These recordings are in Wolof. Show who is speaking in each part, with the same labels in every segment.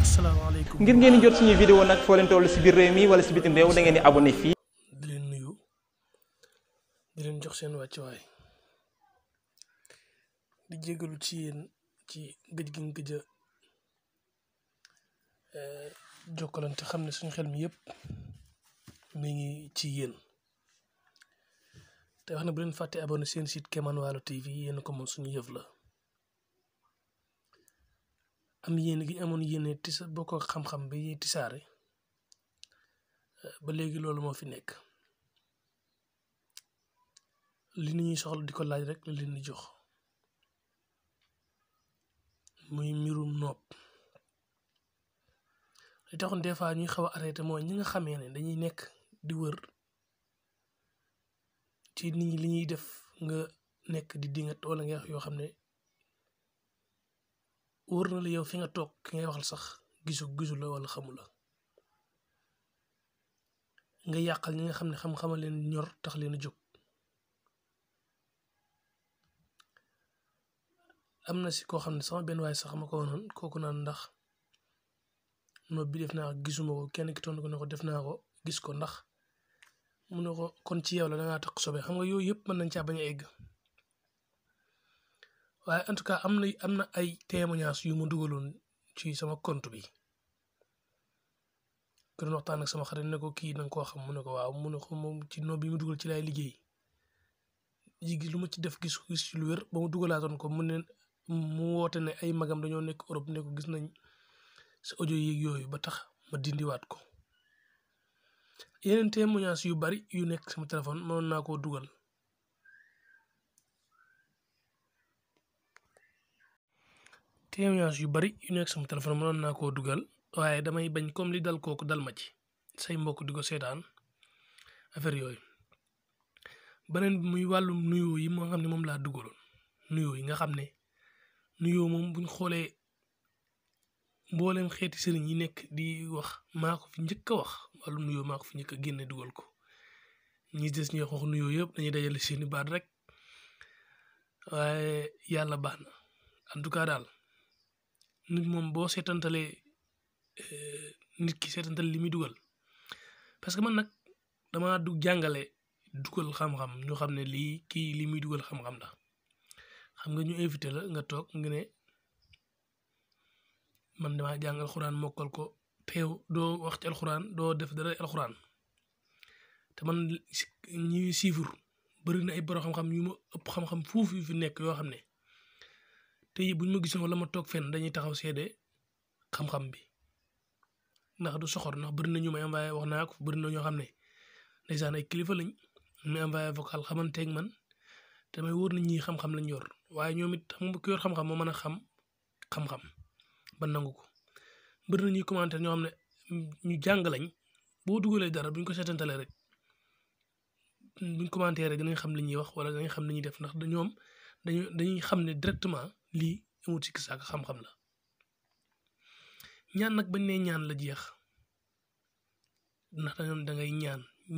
Speaker 1: asalaamaaleykum.
Speaker 2: ngir ngeen di jot suñuy vidéo nag foo leen toll si biir réew mi wala si bitim réew da ngeen di abonné fii.
Speaker 1: di leen nuyu di leen jox seen wàccuwaay di jégalu ci yéen ci gëj gi gëj a jokkalante xam ne suñu xel mi yëpp mi ngi ci yéen te wax na bu leen fàtte abonné seen site Kémane Walo TV yéen ko moom suñu yëf la. am yéen gi amoon yéene tisa bokk ak xam-xam bi tisaare ba léegi loolu moo fi nekk li ni ñuy soxla di ko laaj rek la leen di jox muy mbirum nopp li taxoon des fois ñuy xaw a arrêté mooy ñi nga xamee ne dañuy nekk di wër ci nit ñi li ñuy def nga nekk di dingat wala nga wax yoo xam ne wóor na la yow fi nga toog ki ngay waxal sax gisu la wala xamu la nga yàqal ñi nga xam ne xam-xama leen ñor tax leen a jóg. am na si koo xam ne sama benn waay sax ma ko wonoon kooku naan ndax nopp bi def naa ko gisuma ko kenn ki tontu ko ne ko def naa ko gis ko ndax mu ne ko kon ci yow la dangaa takk sobe xam nga yooyu yëpp mën nañ caa bañ a egg. waaye en tout cas am na ay témoignages yu ma dugaloon ci sama compte bi ku doon waxtaan ak sama xarit ne ko kii nanga koo xam mu ne ko waaw mu ne ko moom ci nopp bi mu dugal ci laay liggéey ji lu ma ci def gis ci lu wér ba mu dugalaatoon ko mu woote ne ay magam dañoo nekk Europe ne ko gis nañ sa audio yeeg yooyu ba tax ma dindiwaat ko. yeneen témoignages yu bari yu nekk sama téléphone mënoon naa koo dugal. témoignage yu bari yu nekk sama téléphone mënoon naa koo dugal waaye damay bañ comme li dal kooku dal ma ci say mbokk di ko seetaan affaire yooyu. beneen bi muy wàllum nuyoo yi moo xam ne moom laa dugaloon nuyoo yi nga xam ne nuyoo moom buñ xoolee mbooleem xeeti sëriñ yi nekk di wax maa ko fi njëkk a wax wàllum nuyoo maa ko fi njëkk a génne dugal ko ñi des ñuy wax nuyoo yëpp dañuy dajale seeni baat rek waaye yàlla baax na en tout cas daal. nit moom boo seetantalee nit ki seetantal li muy dugal parce que man nag dama jàngale dugal xam-xam ñu xam ne kii li muy dugal xam-xam la xam nga ñu invité la nga toog nga ne man damaa jàng alxuraan mokkal ko teew doo wax ci alxuraan doo def dara alxuraan te man ñuy siifur bëri na ay borom xam-xam yu ma ëpp xam-xam foofu yu fi nekk yoo xam ne te buñ ma gisoon wala ma toog fenn dañuy taxaw seede xam-xam bi ndax du soxor ndax bëri na ñu may envoyé wax naa ko bëri na ñoo xam ne ndeysaan ay kilifa lañ may envoyé vocal xamanteeg man te may wóor na ñii xam-xam lañ yor waaye ñoom it xam nga ku yor xam-xam moo mën a xam-xam ba nangu ko. bëri na ñuy commentaire ñoo xam ne ñu jàng lañ boo dugalee dara buñ ko seetantalee rek buñ commentaire rek dinañ xam li ñuy wax wala dinañ xam li ñuy def ndax ñoom dañuy xam ne directement lii amul ci saaka xam-xam la. ñaan nag bañ ne ñaan la jeex ndax da ngay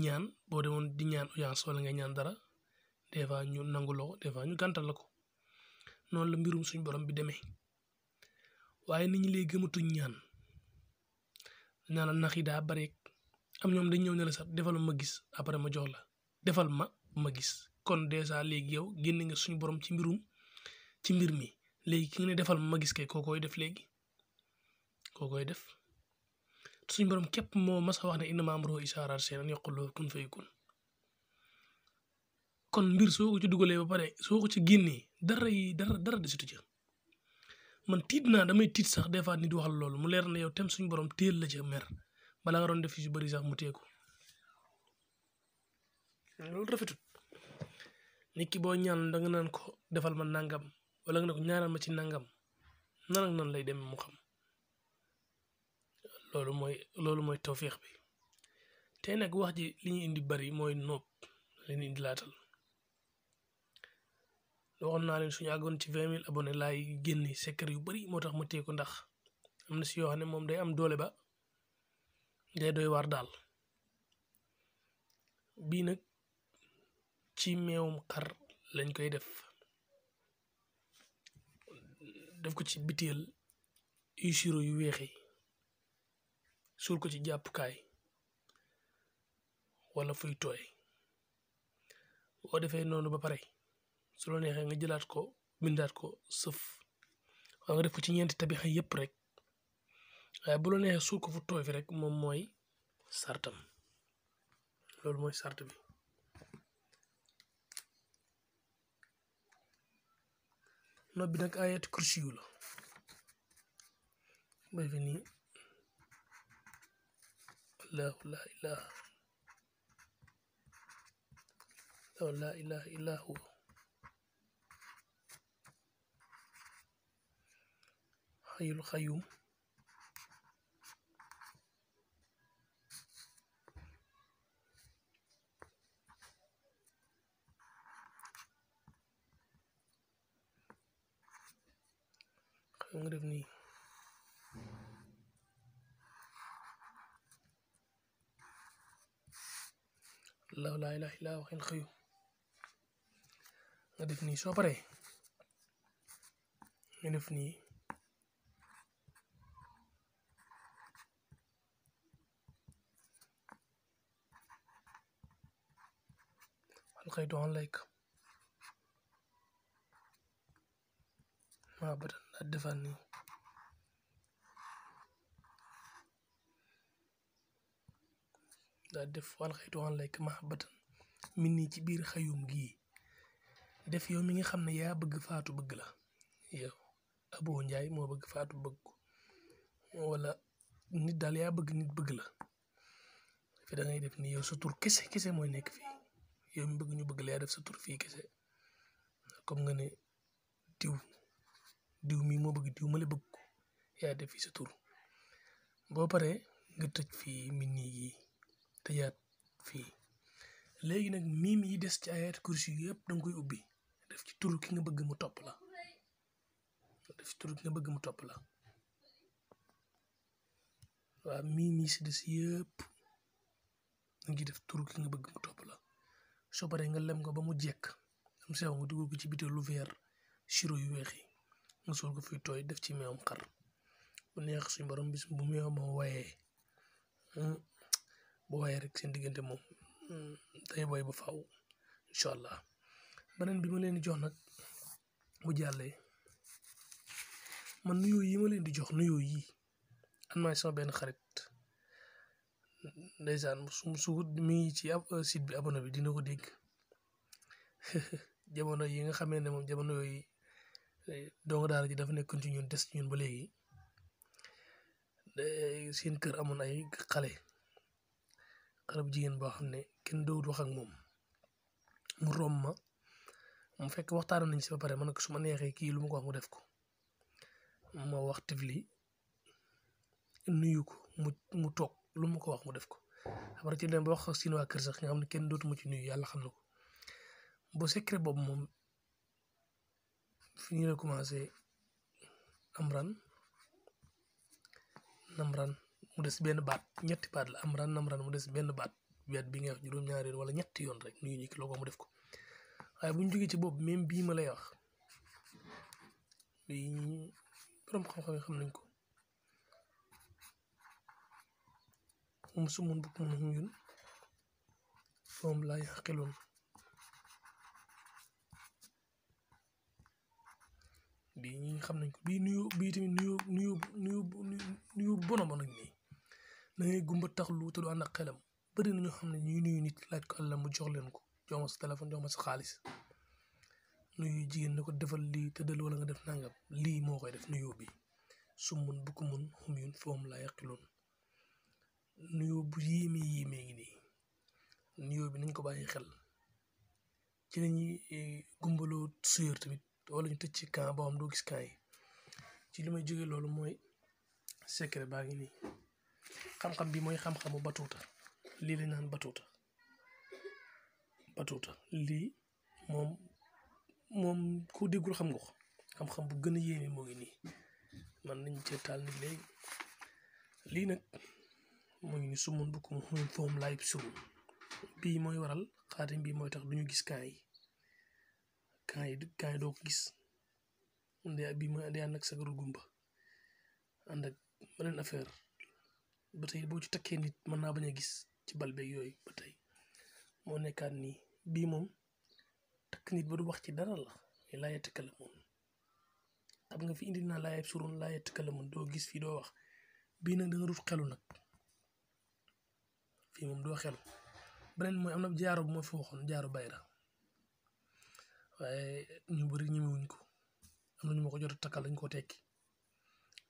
Speaker 1: ñaan boo demoon di ñaan audience wala ngay ñaan dara des fois ñu nangu la ko des fois ñu gàntal la ko noonu la mbirum suñ borom bi demee waaye nit ñi lay gëmatuñ ñaan naa la nax yi daa bare am ñoom dañ ñëw ne la sax defal ma gis après ma jox la defal ma gis kon dèjà léegi yow génne nga suñu borom ci mbir mi léegi ki nga ne defal ma gis kay koo koy def léegi koo koy def suñu borom képp moo mas a wax ne innamaa amruhu izaa araada shay'an an yaquula lahu kun fayakun. kon mbir soo ko ci dugalee ba pare soo ko ci génnee dara desitu ci man tiit naa damay tiit sax des fois nit waxal loolu mu leer na yow tem suñu borom téel la ca mer bala nga doon def yu bari sax mu teeku loolu rafetut. nit ki boo ñaan da nga naan ko defal ma nangam wala nga ne ko ñaanal ma ci nangam nan ak nan lay dem mu xam loolu mooy tawféex bi. tey nag wax ji li ñu indi bari mooy nopp li ñu indi laatal waxoon naa leen suñu àggoon ci 20 000 abonnés laay génne secret yu bari moo tax ma téye ko ndax am na si yoo xam ne moom day am doole ba day doy waar daal. bii nag ci meewum xar lañ koy def ko ci biteel yu siro yu weexi suul ko ci jàppukaay wala fuy tooy boo defee noonu ba pare su la neexee nga jëlaat ko bindaat ko sëf wala nga def ko ci ñeenti tabixa yépp rek waaye bu la neexee suul ko fu tooy fi rek moom mooy sartam loolu mooy sart bi noot bi nag ayat kursi yu la bay fi nii allahu la ilaha la ilaha illa huwa xayul xayum nga def nii allahu laa ilaaha illaa huwa xayul xayum nga def nii soo paree nga def nii alxaytu alayk maa batan daa defaan nii daa def alxaytu alayk maa batan min nii ci biir xayum gii def yow mi nga xam ne yaa bëgg faatu bëgg la yow Abo Njaay moo bëgg faatu bëgg ko wala nit daal yaa bëgg nit bëgg la fi da ngay def ni yow sa tur kese kese mooy nekk fii yow mi bëgg ñu bëgg la yaa def sa tur fii kese comme nga ne diw mi moo bëgg diw ma la bëgg ko yaa def fii sa tur boo paree nga tëj fii min nii yi tëjaat fii léegi nag miim yi des ci ayat kursi yu yëpp danga koy ubbi def ci tur ki nga bëgg mu topp la waaw miim yi si des yëpp danga ciy def tur ki nga bëgg mu topp la soo paree nga lem ko ba mu jekk am sew nga dugal ko ci bitéel lu vert siro yu weex yi nga suul ko fiy tooy def ci meewam xar bu neex suñu borom bis bu meew ma wayee bu wayee rek seen diggante moom day boy ba faaw incha allah beneen bi ma leen di jox nag bu jàllee man nuyoo yi ma leen di jox nuyoo yi am naa sama benn xarit ndeysaan su mi ngi ci site bi abonné bi dina ko dégg jamono yi nga xamee ne moom jamono yooyu donga daara ji dafa nekkoon ci ñun des ci ñun ba léegi seen kër amoon ay xale bu jigéen boo xam ne kenn dawut wax ak moom mu rom ma mu fekk waxtaan nañ si ba pare ma ne ko su ma neexee kii lu ma ko wax mu def ko ma wax tifli nuyu ko mu toog lu ma ko wax mu def ko après ci dem ba wax seen waa kër sax nga xam ne kenn dootuma ci nuyu yàlla xam na ko bu secret boobu moom fi ñu la commencé amran namran mu des benn baat ñetti baat la amran namran mu des benn baat bi nga wax juróom-ñaari yoon wala ñetti yoon rek nuyu ñi ki loo ko mu def ko waaye bu ñu jógee ci boobu même bii ma lay wax bii borom xam-xam yi xam nañ ko moom su mun bukk mun ñun moom laa yaqiloon bii ñi xam nañ ko bii bii tamit nuyu bona bon ak nii da ngay gumba taxlu te du ànd ak xelam bëri na ñoo xam ne ñuy nuyu nit laaj ko àlla mu jox leen ko jox ma sa téléphone jox ma sa xaalis nuyu jigéen ne ko defal lii tëddal wala nga def nangam lii moo koy def nuyoo bi su mun bu ko mun xum yun foom laa yaqiloon nuyoo bu yéemee ngi nii nuyoo bi nañ ko bàyyi xel ci lañuy gumbaloo suyër tamit wala ñu tëj ci camp boo xam doo gis camp yi ci li may jógee loolu mooy secret baa ngi nii xam-xam bi mooy xam-xamu batuuta lii lañ naan batuuta lii moom ku déggul xam nga ko xam-xam bu gën a yéeme moo ngi nii man nañ cee taal nit léegi lii nag moo ngi ni sumun bu ko mu foom laay surum bii mooy waral xaatim bii mooy tax duñu gis camp yi doo ko gis bii mooy andi ànd ak sagaru gumba ànd ak beneen affaire ba tey boo ci takkee nit mën naa bañ a gis ci bal beeg yooyu ba tey moo nekkaat nii bii moom takk nit ba du wax ci dara la laa yatakalamuun xam nga fi indi naa laa yabsuruun laa yatakalamuun doo gis fii doo wax bii nag da nga dut xelu nag fii moom doo xelu beneen mooy am na jaaro bu ma fi waxoon jaaro bayra waaye ñu bëri ñemewuñ ko am na ñu ma ko jot a takkal dañ koo tekki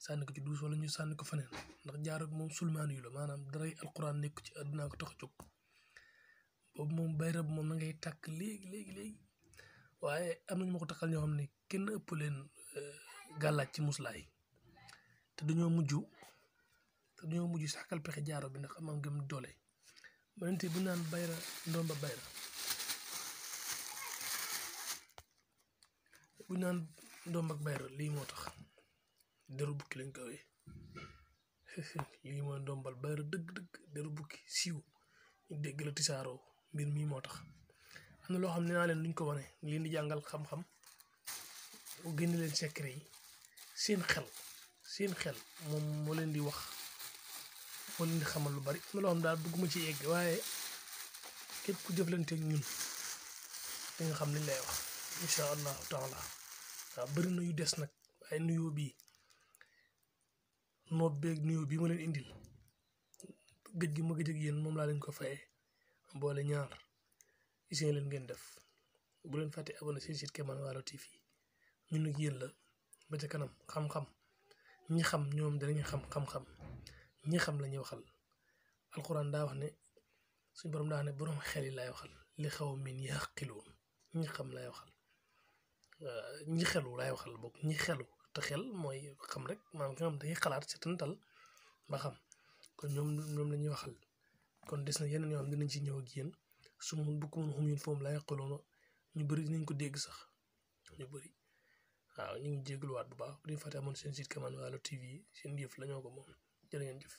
Speaker 1: sànni ko ci duus wala ñu sànni ko feneen ndax jaaro bi moom sulmaan yu la maanaam daray alquran nekk ci àdduna ko tax a jóg boobu moom bayra bu moom na ngay tàkk léegi waaye am na ñu ma ko takkal ñoo xam ne kenn ëpp leen gàllaaj ci muslaay te dañoo mujj sàkkal pexe jaaro bi ndax am gëm doole mënante bu naan bayra ndomba bayra bu naan ndomb ak bayra lii moo tax deru bukki lañ ko wee lii mooy ndombal bayra dëgg deru bukki siiw ñu dégg la tisaaroo mbir mii moo tax am na loo xam ne naa leen duñ ko wane ñu leen di jàngal xam-xam génn leen secret yi seen xel moom moo leen di wax moo leen di xamal lu bari am na loo xam daal bëgguma ci yegg waaye képp ku jëflante ak ñun di nga xam liñ lay wax incha allahu taala waaw bëri na yu des nag waaye nuyoo bii noob beeg nuyoo bii ma leen indil gëj gi ma gëj ak yéen moom laa leen ko fayee boole ñaar gis leen ngeen def bu leen fàtte abonné seen site Kémane Walo TV ñun ak yéen la ba ca kanam xam-xam ñi xam ñoom danañu xam-xam ñi xam la ñuy waxal alxuraan daa wax ne suñu borom daa wax ne borom xel yi lay waxal li xaw min yaqiloon ñi xam lay waxal ñi xelu lay waxal boog ñi xelu te xel mooy xam rek maanaam nga xam dañuy xalaat setantal ba xam kon ñoom la ñuy waxal kon des na yeneen yoo xam dinañ ci ñëw ak yéen su ma bukkum xum yun foom lay yaqiloon ñu bëri dinañ ko dégg sax ñu bëri waaw ñu ngi jégaluwaat bu baax bu ñu fàtte amoon seen site Kémane Walo TV seen yëf la ñoo ko moom jërë ngeen jëf